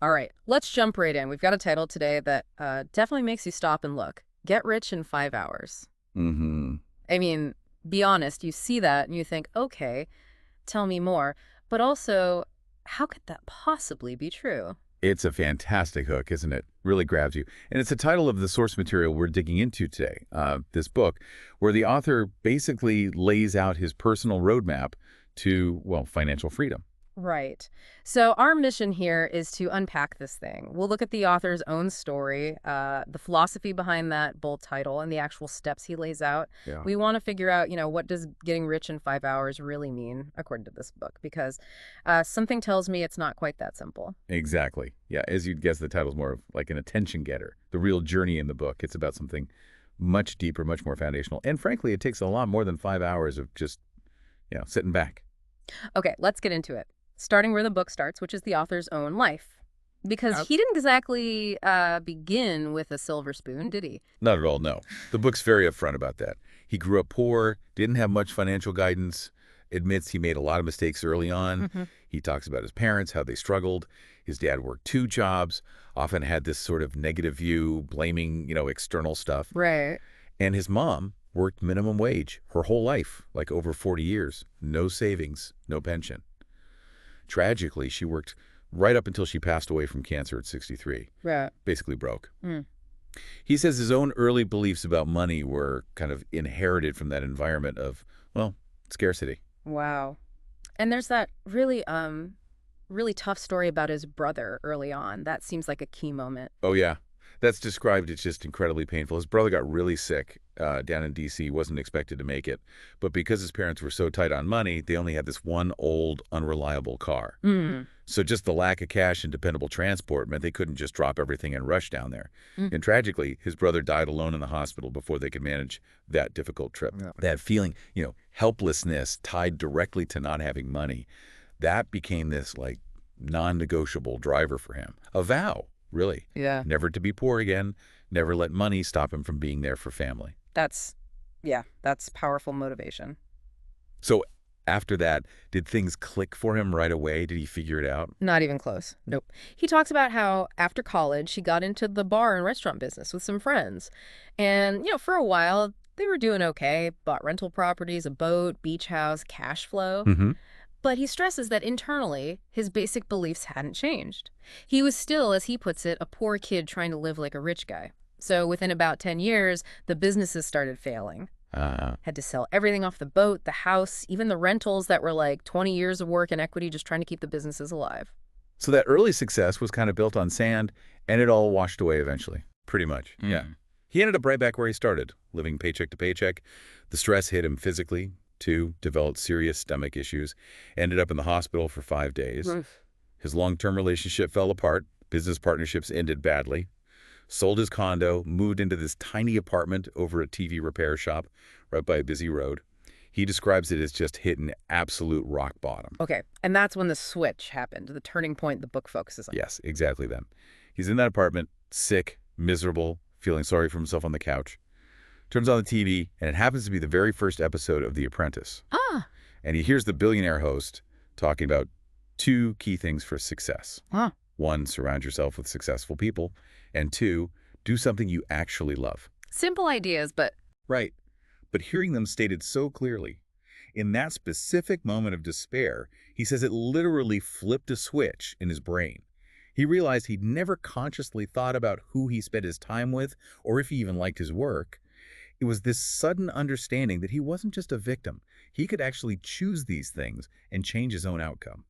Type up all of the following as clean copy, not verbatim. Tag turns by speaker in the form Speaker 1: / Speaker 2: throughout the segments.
Speaker 1: All right, let's jump right in. We've got a title today that definitely makes you stop and look. Get Rich in 5 Hours.
Speaker 2: Hmm.
Speaker 1: I mean, be honest, you see that and you think, okay, tell me more. But also, how could that possibly be true?
Speaker 2: It's a fantastic hook, isn't it? Really grabs you. And it's the title of the source material we're digging into today, this book, where the author basically lays out his personal roadmap to, well, financial freedom.
Speaker 1: Right. So our mission here is to unpack this thing. We'll look at the author's own story, the philosophy behind that bold title, and the actual steps he lays out.
Speaker 2: Yeah.
Speaker 1: We want to figure out, what does getting rich in 5 hours really mean, according to this book? Because something tells me it's not quite that simple.
Speaker 2: Exactly. Yeah, as you'd guess, the title's more of like an attention getter. The real journey in the book. It's about something much deeper, much more foundational. And frankly, it takes a lot more than 5 hours of just, sitting back.
Speaker 1: Okay, let's get into it. Starting where the book starts, which is the author's own life. Because
Speaker 2: Out.
Speaker 1: he didn't exactly begin with a silver spoon, did he?
Speaker 2: Not at all, no. The book's very upfront about that. He grew up poor, didn't have much financial guidance, admits he made a lot of mistakes early on.
Speaker 1: Hmm.
Speaker 2: He talks about his parents, how they struggled. His dad worked two jobs, often had this sort of negative view, blaming, external stuff.
Speaker 1: Right.
Speaker 2: And his mom worked minimum wage her whole life, like over 40 years. No savings, no pension. Tragically, she worked right up until she passed away from cancer at 63,
Speaker 1: Right.
Speaker 2: basically broke.
Speaker 1: Mm.
Speaker 2: He says his own early beliefs about money were kind of inherited from that environment of, well, scarcity.
Speaker 1: Wow. And there's that really tough story about his brother early on. That seems like a key moment.
Speaker 2: Oh, yeah. That's described. It's just incredibly painful. His brother got really sick down in D.C., wasn't expected to make it. But because his parents were so tight on money, they only had this one old, unreliable car.
Speaker 1: Mm.
Speaker 2: So just the lack of cash and dependable transport meant they couldn't just drop everything and rush down there.
Speaker 1: Mm.
Speaker 2: And tragically, his brother died alone in the hospital before they could manage that difficult trip.
Speaker 1: Yeah.
Speaker 2: That feeling, helplessness tied directly to not having money, that became this like non-negotiable driver for him. A vow, really.
Speaker 1: Yeah.
Speaker 2: Never to be poor again, never let money stop him from being there for family.
Speaker 1: That's powerful motivation.
Speaker 2: So after that, did things click for him right away? Did he figure it out?
Speaker 1: Not even close. Nope. He talks about how after college, he got into the bar and restaurant business with some friends. And, for a while, they were doing okay, bought rental properties, a boat, beach house, cash flow.
Speaker 2: Mm-hmm.
Speaker 1: But he stresses that internally, his basic beliefs hadn't changed. He was still, as he puts it, a poor kid trying to live like a rich guy. So within about 10 years, the businesses started failing. Had to sell everything off the boat, the house, even the rentals that were like 20 years of work and equity just trying to keep the businesses alive.
Speaker 2: So that early success was kind of built on sand, and it all washed away eventually, pretty much. Yeah. He ended up right back where he started, living paycheck to paycheck. The stress hit him physically, too, developed serious stomach issues, ended up in the hospital for 5 days.
Speaker 1: Oof.
Speaker 2: His long-term relationship fell apart. Business partnerships ended badly. Sold his condo, moved into this tiny apartment over a TV repair shop right by a busy road. He describes it as just hitting absolute rock bottom.
Speaker 1: Okay, and that's when the switch happened, the turning point the book focuses on.
Speaker 2: Yes, exactly then. He's in that apartment, sick, miserable, feeling sorry for himself on the couch. Turns on the TV, and it happens to be the very first episode of The Apprentice.
Speaker 1: Ah,
Speaker 2: And he hears the billionaire host talking about two key things for success.
Speaker 1: huh.
Speaker 2: One, surround yourself with successful people. And two, do something you actually love.
Speaker 1: Simple ideas, but
Speaker 2: Right. But hearing them stated so clearly, in that specific moment of despair, he says it literally flipped a switch in his brain. He realized he'd never consciously thought about who he spent his time with or if he even liked his work. It was this sudden understanding that he wasn't just a victim. He could actually choose these things and change his own outcome.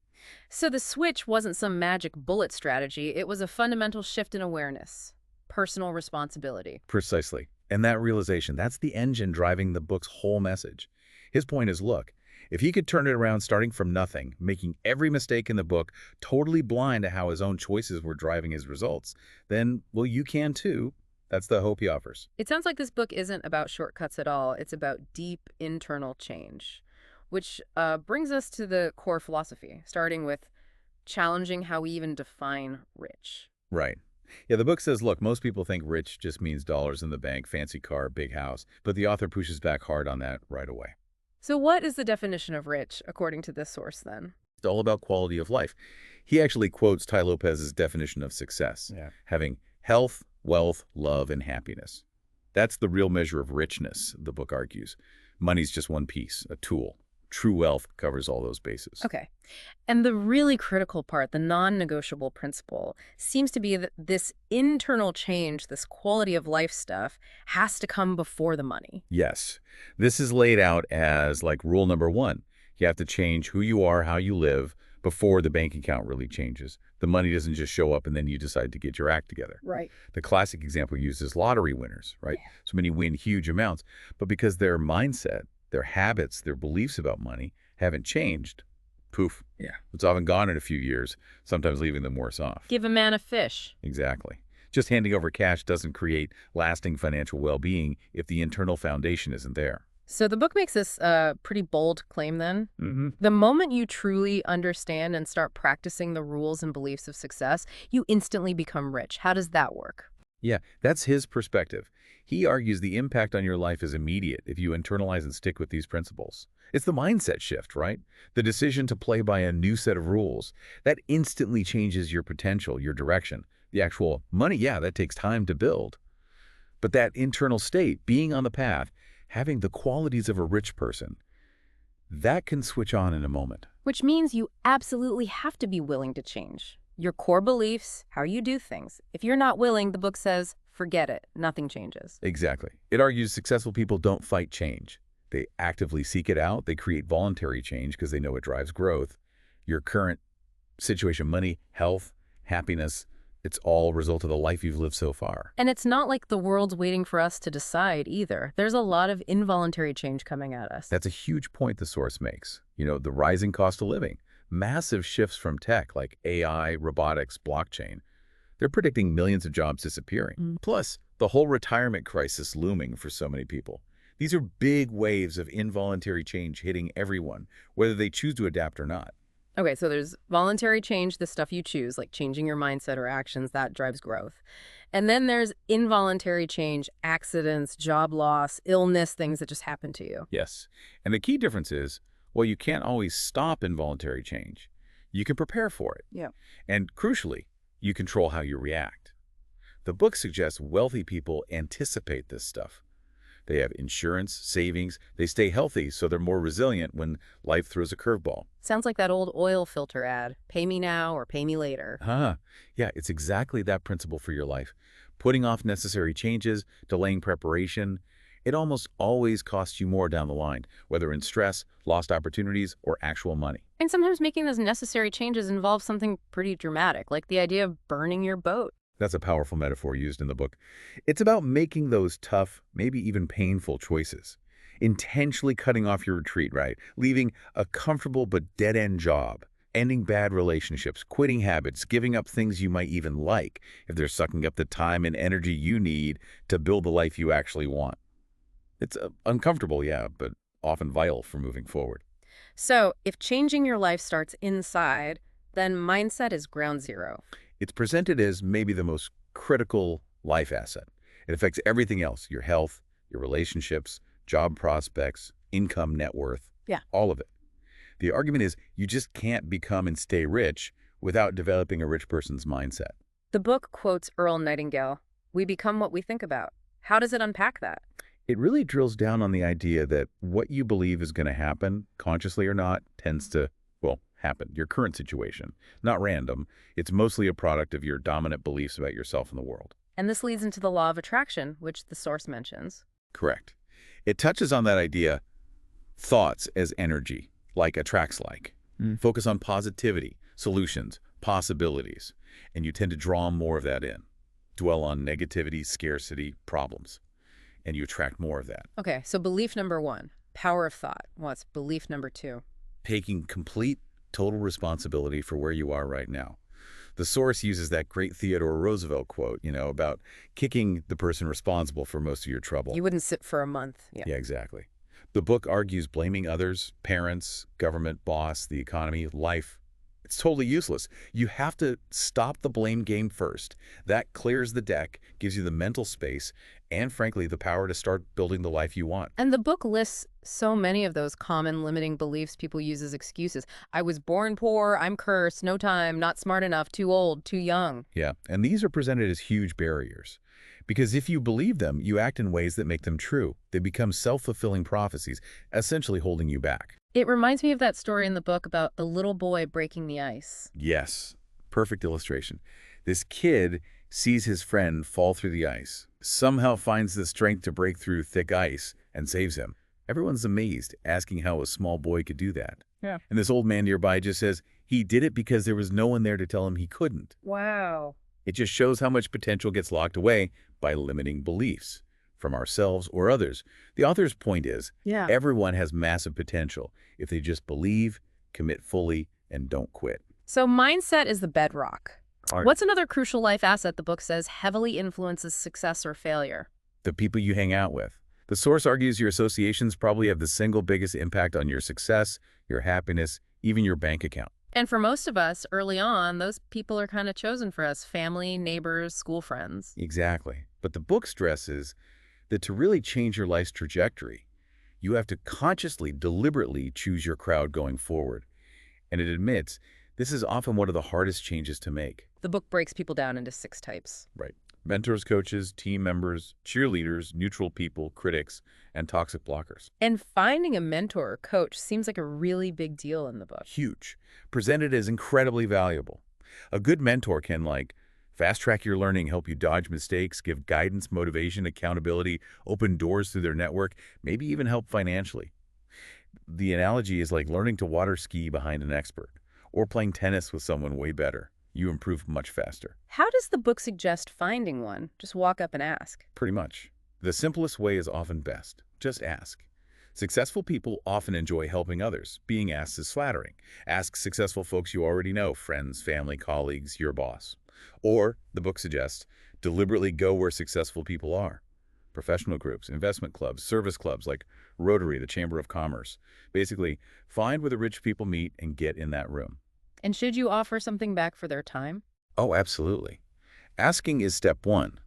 Speaker 1: so the switch wasn't some magic bullet strategy. It was a fundamental shift in awareness, personal responsibility.
Speaker 2: Precisely. And that realization, that's the engine driving the book's whole message. His point is, look, if he could turn it around starting from nothing, making every mistake in the book, totally blind to how his own choices were driving his results, then, well, you can too. That's the hope he offers.
Speaker 1: It sounds like this book isn't about shortcuts at all. It's about deep internal change, which brings us to the core philosophy, starting with challenging how we even define rich.
Speaker 2: Right. Yeah, the book says, look, most people think rich just means dollars in the bank, fancy car, big house, but the author pushes back hard on that right away.
Speaker 1: So what is the definition of rich, according to this source, then?
Speaker 2: It's all about quality of life. He actually quotes Tai Lopez's definition of success,
Speaker 3: Yeah.
Speaker 2: having health, wealth, love, and happiness. That's the real measure of richness, the book argues. Money's just one piece, a tool. True wealth covers all those bases.
Speaker 1: Okay. And the really critical part, the non-negotiable principle, seems to be that this internal change, this quality of life stuff, has to come before the money.
Speaker 2: Yes. This is laid out as like rule number one. You have to change who you are, how you live, before the bank account really changes. The money doesn't just show up and then you decide to get your act together.
Speaker 1: Right.
Speaker 2: The classic example uses lottery winners, right? So many win huge amounts, but because their mindset, their habits, their beliefs about money haven't changed, poof.
Speaker 3: Yeah.
Speaker 2: It's often gone in a few years, sometimes leaving them worse off.
Speaker 1: Give a man a fish.
Speaker 2: Exactly. Just handing over cash doesn't create lasting financial well-being if the internal foundation isn't there.
Speaker 1: So the book makes this pretty bold claim then.
Speaker 2: Mm-hmm.
Speaker 1: The moment you truly understand and start practicing the rules and beliefs of success, you instantly become rich. How does that work?
Speaker 2: Yeah, that's his perspective. He argues the impact on your life is immediate if you internalize and stick with these principles. It's the mindset shift, right? The decision to play by a new set of rules. That instantly changes your potential, your direction. The actual money, yeah, that takes time to build. But that internal state, being on the path, having the qualities of a rich person, that can switch on in a moment.
Speaker 1: Which means you absolutely have to be willing to change. Your core beliefs, how you do things. If you're not willing, the book says, forget it. Nothing changes.
Speaker 2: Exactly. It argues successful people don't fight change. They actively seek it out. They create voluntary change because they know it drives growth. Your current situation, money, health, happiness, it's all a result of the life you've lived so far.
Speaker 1: And it's not like the world's waiting for us to decide either. There's a lot of involuntary change coming at us.
Speaker 2: That's a huge point the source makes. You know, the rising cost of living, massive shifts from tech like AI, robotics, blockchain. They're predicting millions of jobs disappearing. Plus, the whole retirement crisis looming for so many people. These are big waves of involuntary change hitting everyone, whether they choose to adapt or not.
Speaker 1: Okay, so there's voluntary change, the stuff you choose, like changing your mindset or actions, that drives growth. And then there's involuntary change, accidents, job loss, illness, things that just happen to you.
Speaker 2: Yes. And the key difference is, well, you can't always stop involuntary change. You can prepare for it.
Speaker 1: Yeah.
Speaker 2: And crucially, you control how you react. The book suggests wealthy people anticipate this stuff. They have insurance, savings, they stay healthy so they're more resilient when life throws a curveball.
Speaker 1: Sounds like that old oil filter ad, pay me now or pay me later.
Speaker 2: Yeah, it's exactly that principle for your life. Putting off necessary changes, delaying preparation, it almost always costs you more down the line, whether in stress, lost opportunities, or actual money.
Speaker 1: And sometimes making those necessary changes involves something pretty dramatic, like the idea of burning your boat.
Speaker 2: That's a powerful metaphor used in the book. It's about making those tough, maybe even painful choices. Intentionally cutting off your retreat, right? Leaving a comfortable but dead-end job. Ending bad relationships, quitting habits, giving up things you might even like if they're sucking up the time and energy you need to build the life you actually want. It's uncomfortable, yeah, but often vital for moving forward.
Speaker 1: So if changing your life starts inside, then mindset is ground zero.
Speaker 2: It's presented as maybe the most critical life asset. It affects everything else, your health, your relationships, job prospects, income, net worth, all of it. The argument is you just can't become and stay rich without developing a rich person's mindset.
Speaker 1: The book quotes Earl Nightingale, "We become what we think about." How does it unpack that?
Speaker 2: It really drills down on the idea that what you believe is going to happen, consciously or not, tends to, well, happen. Your current situation, not random. It's mostly a product of your dominant beliefs about yourself and the world.
Speaker 1: And this leads into the law of attraction, which the source mentions.
Speaker 2: Correct. It touches on that idea, thoughts as energy, like attracts like. Focus on positivity, solutions, possibilities, and you tend to draw more of that in. Dwell on negativity, scarcity, problems, and you attract more of that.
Speaker 1: Okay, so belief number one, power of thought. What's belief number two?
Speaker 2: Taking complete, total responsibility for where you are right now. The source uses that great Theodore Roosevelt quote, about kicking the person responsible for most of your trouble.
Speaker 1: You wouldn't sit for a month.
Speaker 2: Yeah, exactly. The book argues blaming others, parents, government, boss, the economy, life. It's totally useless. You have to stop the blame game first. That clears the deck, gives you the mental space, and frankly, the power to start building the life you want.
Speaker 1: And the book lists so many of those common limiting beliefs people use as excuses. I was born poor, I'm cursed, no time, not smart enough, too old, too young.
Speaker 2: Yeah, and these are presented as huge barriers. Because if you believe them, you act in ways that make them true. They become self-fulfilling prophecies, essentially holding you back.
Speaker 1: It reminds me of that story in the book about the little boy breaking the ice.
Speaker 2: Yes, perfect illustration. This kid sees his friend fall through the ice, somehow finds the strength to break through thick ice, and saves him. Everyone's amazed, asking how a small boy could do that.
Speaker 1: Yeah.
Speaker 2: And this old man nearby just says he did it because there was no one there to tell him he couldn't.
Speaker 1: Wow.
Speaker 2: It just shows how much potential gets locked away by limiting beliefs from ourselves or others. The author's point is,
Speaker 1: Yeah.
Speaker 2: everyone has massive potential if they just believe, commit fully, and don't quit.
Speaker 1: So mindset is the bedrock.
Speaker 2: Are
Speaker 1: What's another crucial life asset the book says heavily influences success or failure?
Speaker 2: the people you hang out with. The source argues your associations probably have the single biggest impact on your success, your happiness, even your bank account.
Speaker 1: And for most of us, early on, those people are kind of chosen for us: family, neighbors, school friends.
Speaker 2: Exactly. But the book stresses that to really change your life's trajectory, you have to consciously, deliberately choose your crowd going forward. And it admits this is often one of the hardest changes to make.
Speaker 1: The book breaks people down into 6 types.
Speaker 2: Right. Mentors, coaches, team members, cheerleaders, neutral people, critics, and toxic blockers.
Speaker 1: And finding a mentor or coach seems like a really big deal in the book.
Speaker 2: Huge. Presented as incredibly valuable. A good mentor can, like, fast-track your learning, help you dodge mistakes, give guidance, motivation, accountability, open doors through their network, maybe even help financially. The analogy is like learning to water ski behind an expert, or playing tennis with someone way better. You improve much faster.
Speaker 1: How does the book suggest finding one? Just walk up and ask.
Speaker 2: Pretty much. The simplest way is often best. Just ask. Successful people often enjoy helping others. Being asked is flattering. Ask successful folks you already know, friends, family, colleagues, your boss. Or, the book suggests, deliberately go where successful people are. Professional groups, investment clubs, service clubs like Rotary, the Chamber of Commerce. Basically, find where the rich people meet and get in that room.
Speaker 1: And should you offer something back for their time?
Speaker 2: Oh, absolutely. Asking is step one,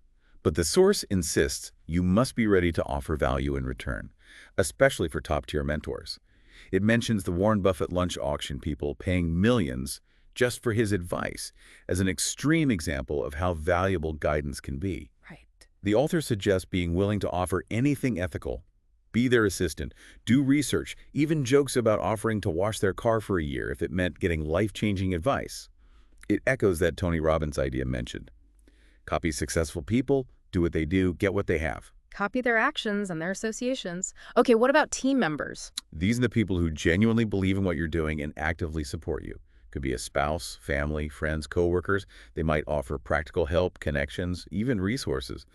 Speaker 2: but the source insists you must be ready to offer value in return, especially for top-tier mentors. It mentions the Warren Buffett lunch auction people paying millions just for his advice as an extreme example of how valuable guidance can be.
Speaker 1: Right.
Speaker 2: The author suggests being willing to offer anything ethical. Be their assistant, do research, even jokes about offering to wash their car for a year if it meant getting life-changing advice. It echoes that Tony Robbins idea mentioned. Copy successful people, do what they do, get what they have.
Speaker 1: Copy their actions and their associations. Okay, what about team members?
Speaker 2: These are the people who genuinely believe in what you're doing and actively support you. Could be a spouse, family, friends, coworkers. They might offer practical help, connections, even resources.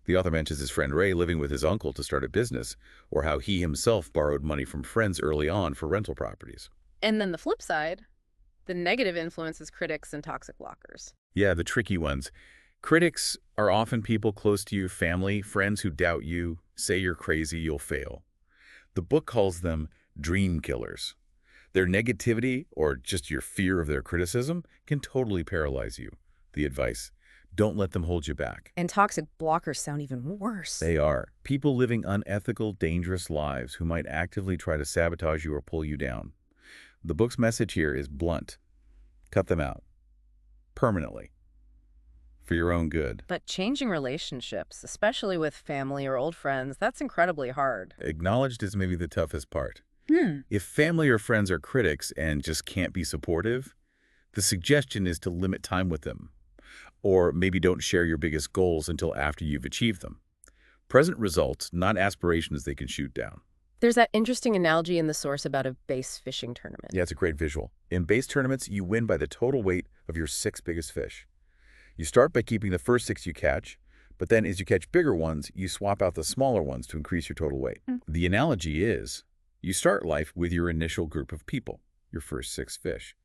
Speaker 2: The author mentions his friend Ray living with his uncle to start a business, or how he himself borrowed money from friends early on for rental properties.
Speaker 1: And then the flip side, the negative influences critics and toxic blockers.
Speaker 2: Yeah, the tricky ones. Critics are often people close to you, family, friends who doubt you, say you're crazy, you'll fail. The book calls them dream killers. Their negativity, or just your fear of their criticism, can totally paralyze you. The advice: don't let them hold you back.
Speaker 1: And toxic blockers sound even worse.
Speaker 2: They are people living unethical, dangerous lives who might actively try to sabotage you or pull you down. The book's message here is blunt. Cut them out. Permanently. For your own good.
Speaker 1: But changing relationships, especially with family or old friends, that's incredibly hard.
Speaker 2: Acknowledged is maybe the toughest part. If family or friends are critics and just can't be supportive, the suggestion is to limit time with them. Or maybe don't share your biggest goals until after you've achieved them. Present results, not aspirations they can shoot down.
Speaker 1: There's that interesting analogy in the source about a base fishing tournament.
Speaker 2: Yeah, it's a great visual. In base tournaments, you win by the total weight of your 6 biggest fish. You start by keeping the first 6 you catch, but then as you catch bigger ones, you swap out the smaller ones to increase your total weight. The analogy is, you start life with your initial group of people, your first 6 fish.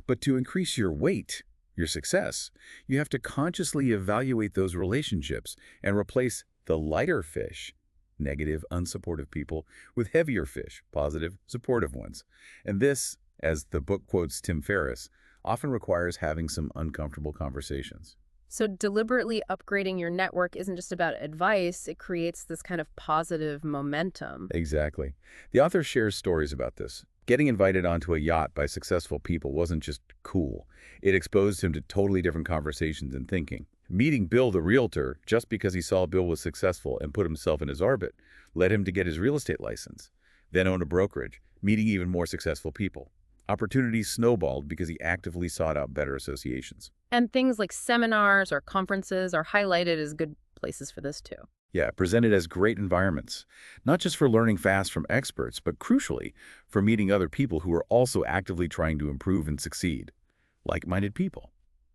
Speaker 2: But to increase your weight, your success, you have to consciously evaluate those relationships and replace the lighter fish, negative, unsupportive people, with heavier fish, positive, supportive ones. And this, as the book quotes Tim Ferriss, often requires having some uncomfortable conversations.
Speaker 1: So deliberately upgrading your network isn't just about advice, it creates this kind of positive momentum.
Speaker 2: Exactly. The author shares stories about this. Getting invited onto a yacht by successful people wasn't just cool. It exposed him to totally different conversations and thinking. Meeting Bill the realtor, just because he saw Bill was successful and put himself in his orbit, led him to get his real estate license, then own a brokerage, meeting even more successful people. Opportunities snowballed because he actively sought out better associations.
Speaker 1: And things like seminars or conferences are highlighted as good places for this too.
Speaker 2: Yeah, presented as great environments, not just for learning fast from experts, but crucially, for meeting other people who are also actively trying to improve and succeed. Like-minded people.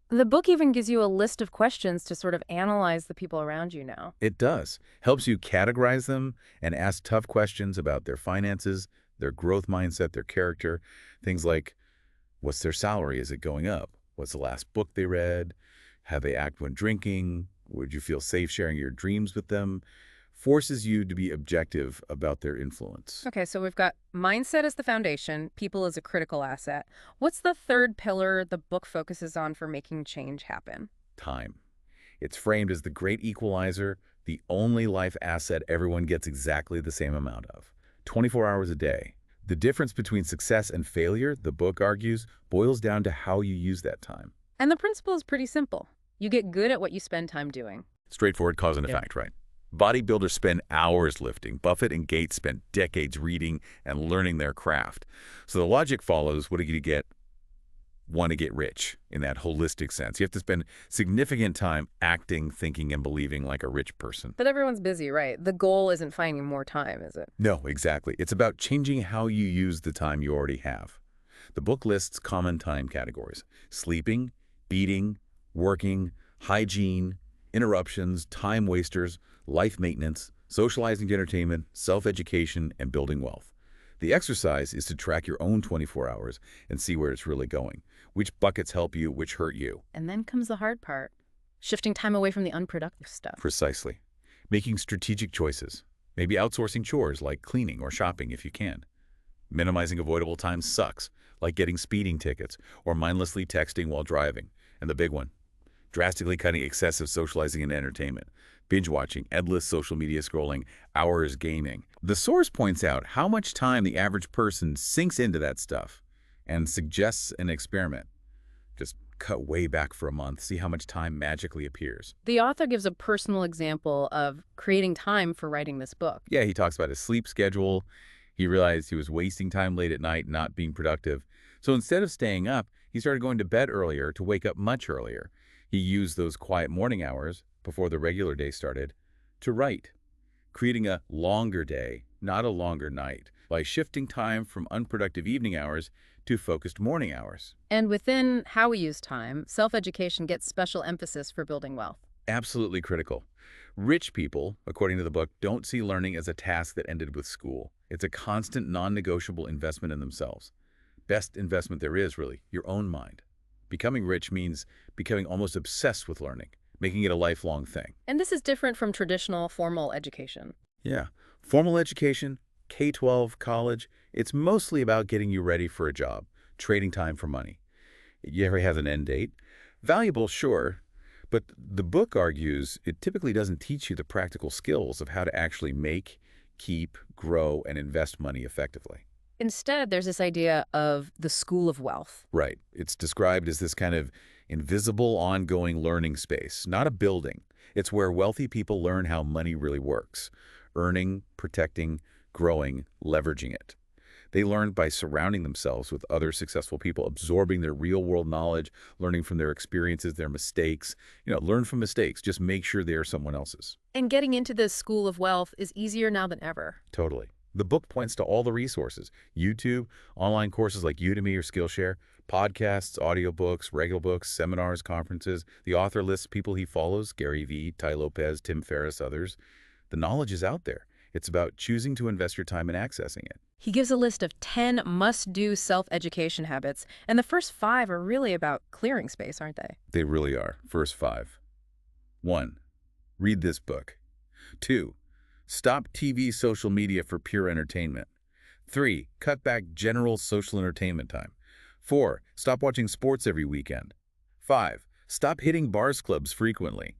Speaker 1: The book even gives you a list of questions to sort of analyze the people around you now.
Speaker 2: It does. Helps you categorize them and ask tough questions about their finances, their growth mindset, their character. Things like, what's their salary? Is it going up? What's the last book they read? How they act when drinking? Would you feel safe sharing your dreams with them? Forces you to be objective about their influence.
Speaker 1: Okay, so we've got mindset as the foundation, people as a critical asset. What's the third pillar the book focuses on for making change happen?
Speaker 2: Time. It's framed as the great equalizer, the only life asset everyone gets exactly the same amount of. 24 hours a day. The difference between success and failure, the book argues, boils down to how you use that time.
Speaker 1: And the principle is pretty simple. You get good at what you spend time doing.
Speaker 2: Straightforward cause and effect, right? Bodybuilders spend hours lifting. Buffett and Gates spent decades reading and learning their craft. So the logic follows, what do you get? Want to get rich in that holistic sense. You have to spend significant time acting, thinking, and believing like a rich person.
Speaker 1: But everyone's busy, right? The goal isn't finding more time, is it?
Speaker 2: No, exactly. It's about changing how you use the time you already have. The book lists common time categories: sleeping, eating, working, hygiene, interruptions, time wasters, life maintenance, socializing to entertainment, self-education, and building wealth. The exercise is to track your own 24 hours and see where it's really going. Which buckets help you, which hurt you.
Speaker 1: And then comes the hard part, shifting time away from the unproductive stuff.
Speaker 2: Precisely. Making strategic choices. Maybe outsourcing chores like cleaning or shopping if you can. Minimizing avoidable time sucks, like getting speeding tickets or mindlessly texting while driving. And the big one, drastically cutting excessive socializing and entertainment. Binge watching, endless social media scrolling, hours gaming. The source points out how much time the average person sinks into that stuff and suggests an experiment. Just cut way back for a month, see how much time magically appears.
Speaker 1: The author gives a personal example of creating time for writing this book.
Speaker 2: Yeah, he talks about his sleep schedule. He realized he was wasting time late at night, not being productive. So instead of staying up, he started going to bed earlier to wake up much earlier. He used those quiet morning hours, before the regular day started, to write, creating a longer day, not a longer night, by shifting time from unproductive evening hours to focused morning hours.
Speaker 1: And within how we use time, self-education gets special emphasis for building wealth.
Speaker 2: Absolutely critical. Rich people, according to the book, don't see learning as a task that ended with school. It's a constant, non-negotiable investment in themselves. Best investment there is, really, your own mind. Becoming rich means becoming almost obsessed with learning, making it a lifelong thing.
Speaker 1: And this is different from traditional formal education.
Speaker 2: Yeah. Formal education, K-12, college, it's mostly about getting you ready for a job, trading time for money. It ever has an end date. Valuable, sure, but the book argues it typically doesn't teach you the practical skills of how to actually make, keep, grow, and invest money effectively.
Speaker 1: Instead, there's this idea of the school of wealth.
Speaker 2: Right. It's described as this kind of invisible, ongoing learning space, not a building. It's where wealthy people learn how money really works, earning, protecting, growing, leveraging it. They learn by surrounding themselves with other successful people, absorbing their real-world knowledge, learning from their experiences, their mistakes. Learn from mistakes. Just make sure they are someone else's.
Speaker 1: And getting into this school of wealth is easier now than ever.
Speaker 2: Totally. The book points to all the resources: YouTube, online courses like Udemy or Skillshare, podcasts, audiobooks, regular books, seminars, conferences. The author lists people he follows: Gary Vee, Tai Lopez, Tim Ferriss, others. The knowledge is out there. It's about choosing to invest your time in accessing it.
Speaker 1: He gives a list of 10 must-do self-education habits, and the first 5 are really about clearing space, aren't they?
Speaker 2: They really are. First 5. 1. Read this book. 2. Stop TV, social media for pure entertainment. 3. Cut back general social entertainment time. 4. Stop watching sports every weekend. 5. Stop hitting bars clubs frequently.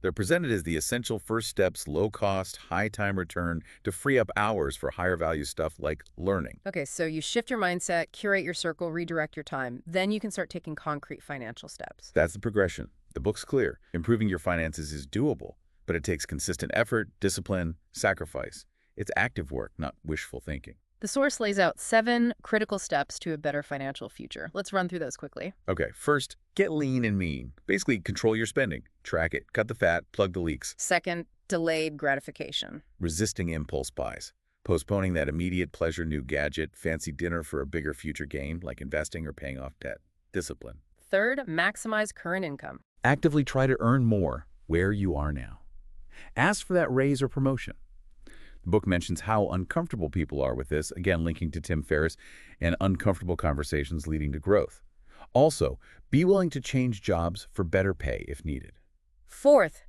Speaker 2: They're presented as the essential first steps, low-cost, high-time return to free up hours for higher-value stuff like learning.
Speaker 1: Okay, so you shift your mindset, curate your circle, redirect your time. Then you can start taking concrete financial steps.
Speaker 2: That's the progression. The book's clear. Improving your finances is doable, but it takes consistent effort, discipline, sacrifice. It's active work, not wishful thinking.
Speaker 1: The source lays out 7 critical steps to a better financial future. Let's run through those quickly.
Speaker 2: Okay, first, get lean and mean. Basically, control your spending. Track it, cut the fat, plug the leaks.
Speaker 1: Second, delayed gratification.
Speaker 2: Resisting impulse buys. Postponing that immediate pleasure new gadget, fancy dinner for a bigger future gain, like investing or paying off debt. Discipline.
Speaker 1: Third, maximize current income.
Speaker 2: Actively try to earn more where you are now. Ask for that raise or promotion. The book mentions how uncomfortable people are with this, again linking to Tim Ferriss, and uncomfortable conversations leading to growth. Also, be willing to change jobs for better pay if needed.
Speaker 1: Fourth,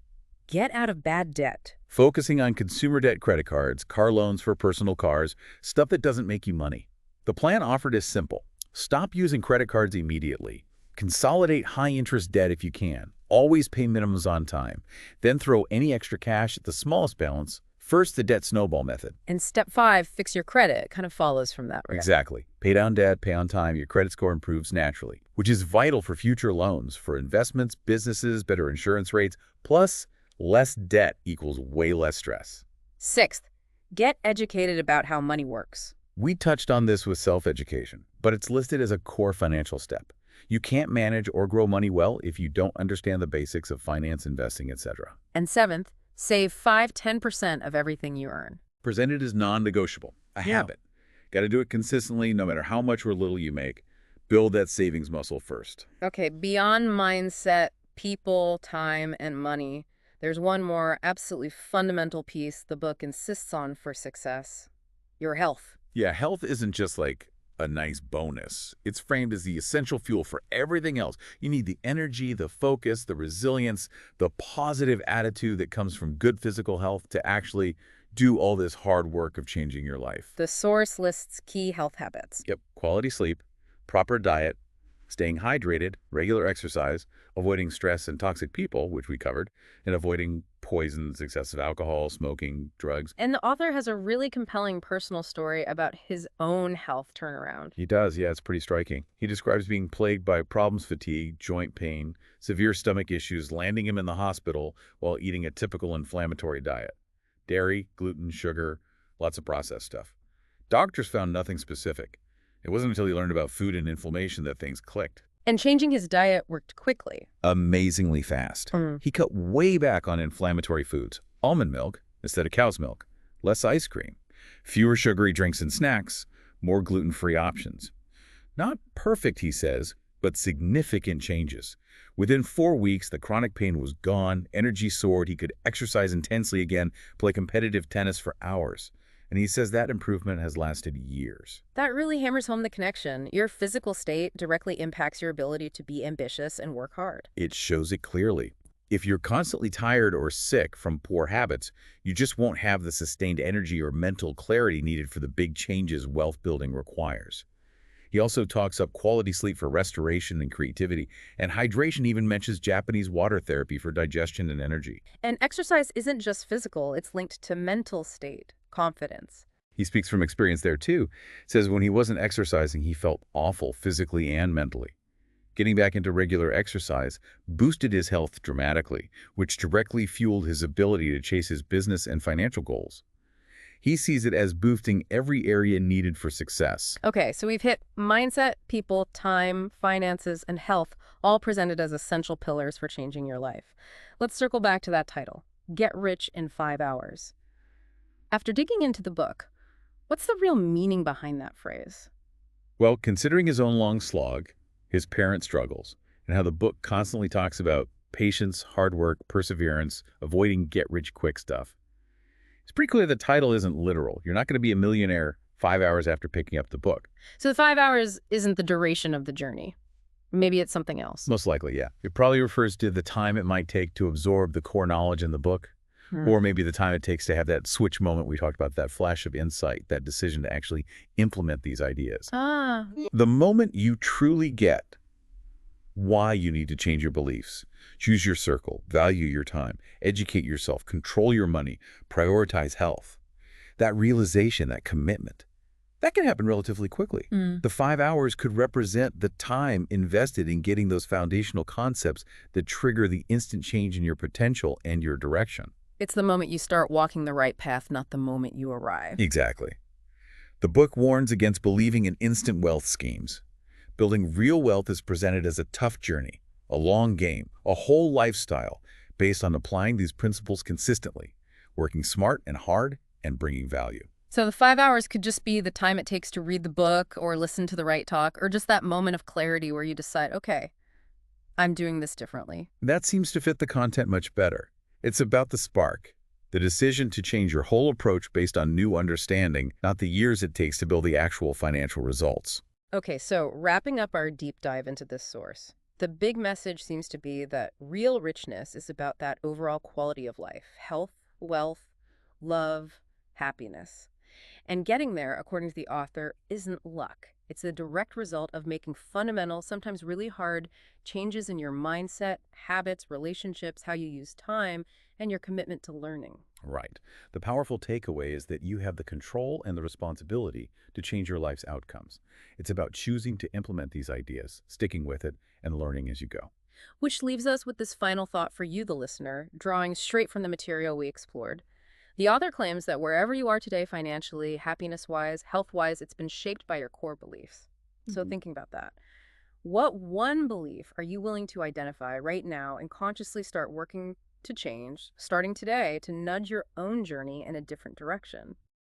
Speaker 1: get out of bad debt.
Speaker 2: Focusing on consumer debt, credit cards, car loans for personal cars, stuff that doesn't make you money. The plan offered is simple. Stop using credit cards immediately. Consolidate high-interest debt if you can. Always pay minimums on time. Then throw any extra cash at the smallest balance. First, the debt snowball method.
Speaker 1: And step 5, fix your credit. It kind of follows from that, right?
Speaker 2: Exactly. Pay down debt, pay on time, your credit score improves naturally, which is vital for future loans, for investments, businesses, better insurance rates, plus less debt equals way less stress.
Speaker 1: Sixth, get educated about how money works.
Speaker 2: We touched on this with self-education, but it's listed as a core financial step. You can't manage or grow money well if you don't understand the basics of finance, investing, etc.
Speaker 1: And seventh, save 5–10% of everything you earn.
Speaker 2: Presented as non-negotiable, a habit. Got to do it consistently, no matter how much or little you make. Build that savings muscle first.
Speaker 1: Okay, beyond mindset, people, time, and money, there's one more absolutely fundamental piece the book insists on for success: your health.
Speaker 2: Yeah, health isn't just like a nice bonus. It's framed as the essential fuel for everything else. You need the energy, the focus, the resilience, the positive attitude that comes from good physical health to actually do all this hard work of changing your life.
Speaker 1: The source lists key health habits.
Speaker 2: Yep, quality sleep, proper diet, staying hydrated, regular exercise, avoiding stress and toxic people, which we covered, and avoiding poisons, excessive alcohol, smoking, drugs.
Speaker 1: And the author has a really compelling personal story about his own health turnaround.
Speaker 2: He does, yeah, it's pretty striking. He describes being plagued by problems, fatigue, joint pain, severe stomach issues, landing him in the hospital while eating a typical inflammatory diet. Dairy, gluten, sugar, lots of processed stuff. Doctors found nothing specific. It wasn't until he learned about food and inflammation that things clicked.
Speaker 1: And changing his diet worked quickly.
Speaker 2: Amazingly fast. He cut way back on inflammatory foods. Almond milk instead of cow's milk. Less ice cream. Fewer sugary drinks and snacks. More gluten-free options. Not perfect, he says, but significant changes. Within 4 weeks, the chronic pain was gone, energy soared, he could exercise intensely again, play competitive tennis for hours. And he says that improvement has lasted years.
Speaker 1: That really hammers home the connection. Your physical state directly impacts your ability to be ambitious and work hard.
Speaker 2: It shows it clearly. If you're constantly tired or sick from poor habits, you just won't have the sustained energy or mental clarity needed for the big changes wealth building requires. He also talks up quality sleep for restoration and creativity, and hydration even mentions Japanese water therapy for digestion and energy.
Speaker 1: And exercise isn't just physical, it's linked to mental state, confidence.
Speaker 2: He speaks from experience there too. Says when he wasn't exercising, he felt awful physically and mentally. Getting back into regular exercise boosted his health dramatically, which directly fueled his ability to chase his business and financial goals. He sees it as boosting every area needed for success.
Speaker 1: Okay, so we've hit mindset, people, time, finances, and health, all presented as essential pillars for changing your life. Let's circle back to that title, Get Rich in 5 Hours. After digging into the book, what's the real meaning behind that phrase?
Speaker 2: Well, considering his own long slog, his parent struggles, and how the book constantly talks about patience, hard work, perseverance, avoiding get-rich-quick stuff, it's pretty clear the title isn't literal. You're not going to be a millionaire 5 hours after picking up the book.
Speaker 1: So the 5 hours isn't the duration of the journey. Maybe it's something else.
Speaker 2: Most likely, yeah. It probably refers to the time it might take to absorb the core knowledge in the book, or maybe the time it takes to have that switch moment we talked about, that flash of insight, that decision to actually implement these ideas.
Speaker 1: Ah.
Speaker 2: The moment you truly get why you need to change your beliefs. Choose your circle, value your time, educate yourself, control your money, prioritize health. That realization, that commitment, that can happen relatively quickly.
Speaker 1: Mm.
Speaker 2: The 5 hours could represent the time invested in getting those foundational concepts that trigger the instant change in your potential and your direction.
Speaker 1: It's the moment you start walking the right path, not the moment you arrive.
Speaker 2: Exactly. The book warns against believing in instant wealth schemes. Building real wealth is presented as a tough journey, a long game, a whole lifestyle based on applying these principles consistently, working smart and hard, and bringing value.
Speaker 1: So the 5 hours could just be the time it takes to read the book or listen to the right talk, or just that moment of clarity where you decide, okay, I'm doing this differently.
Speaker 2: That seems to fit the content much better. It's about the spark, the decision to change your whole approach based on new understanding, not the years it takes to build the actual financial results.
Speaker 1: Okay, so wrapping up our deep dive into this source, the big message seems to be that real richness is about that overall quality of life, health, wealth, love, happiness. And getting there, according to the author, isn't luck. It's a direct result of making fundamental, sometimes really hard, changes in your mindset, habits, relationships, how you use time, and your commitment to learning.
Speaker 2: Right. The powerful takeaway is that you have the control and the responsibility to change your life's outcomes. It's about choosing to implement these ideas, sticking with it, and learning as you go.
Speaker 1: Which leaves us with this final thought for you, the listener, drawing straight from the material we explored. The author claims that wherever you are today financially, happiness-wise, health-wise, it's been shaped by your core beliefs. So
Speaker 2: Mhm.
Speaker 1: thinking about that, what one belief are you willing to identify right now and consciously start working to change, starting today, to nudge your own journey in a different direction?